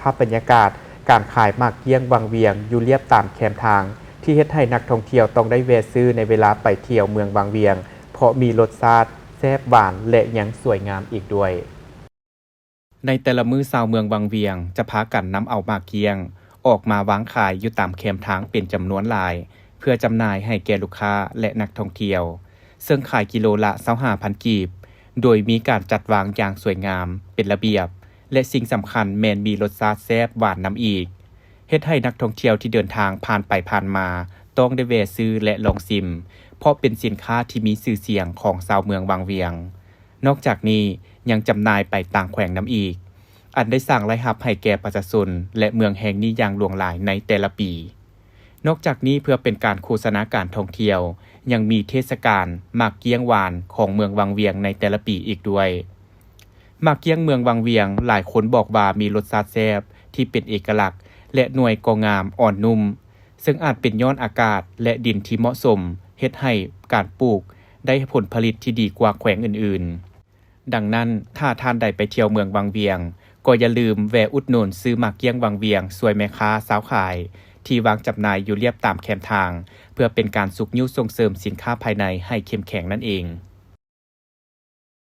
าพบรรยากาศการขายหมากเกี้ยงวังเวียงอยู่เรียบตามแคมทางที่เฮ็ดให้นักท่องเที่ยวต้องได้แวะซื้อในเวลาไปเที่ยวเมืองวังเวียงเพราะมีรสชาติแซ่บหวานและยังสวยงามอีกด้วยในแต่ละมื้อชาวเมืองวังเวียงจะพากันนำเอาหมากเกี้ยงออกมาวางขายอยู่ตามแคมทางเป็นจำนวนหลายเพื่อจำหน่ายให้แก่ลูกค้าและนักท่องเที่ยวซึ่งขายกิโลละ25,000 กีบโดยมีการจัดวางอย่างสวยงามเป็นระเบียบและสิ่งสำคัญแม่นมีรสชาติแซ่บหวานนำอีกเฮ็ดให้นักท่องเที่ยวที่เดินทางผ่านไปผ่านมาต้องได้แวะซื้อและลองชิมเพราะเป็นสินค้าที่มีชื่อเสียงของชาวเมืองวังเวียงนอกจากนี้ยังจำหน่ายไปต่างแขวงน้ำอีกอันได้สร้างรายรับให้แก่ประชาชนและเมืองแห่งนี้อย่างหลวงหลายในแต่ละปีนอกจากนี้เพื่อเป็นการโฆษณาการท่องเที่ยวยังมีเทศกาลหมากเกี้ยงหวานของเมืองวังเวียงในแต่ละปีอีกด้วยหมากเกี้ยงเมืองวังเวียงหลายคนบอกว่ามีรสชาติแซ่บที่เป็นเอกลักษณ์และหน่วยก็งามอ่อนนุ่มซึ่งอาจเป็นย้อนอากาศและดินที่เหมาะสมเฮ็ดให้การปลูกได้ผลผลิตที่ดีกว่าแขวงอื่นๆดังนั้นถ้าท่านใดไปเที่ยวเมืองวังเวียงก็อย่าลืมแวะอุดหนุนซื้อหมากเกี้ยงวังเวียงสวยแม่ค้าสาวขายที่วางจำหน่ายอยู่เรียบตามแคมทางเพื่อเป็นการสุกยิ้วส่งเสริมสินค้าภายในให้เข้มแข็งนั่นเอง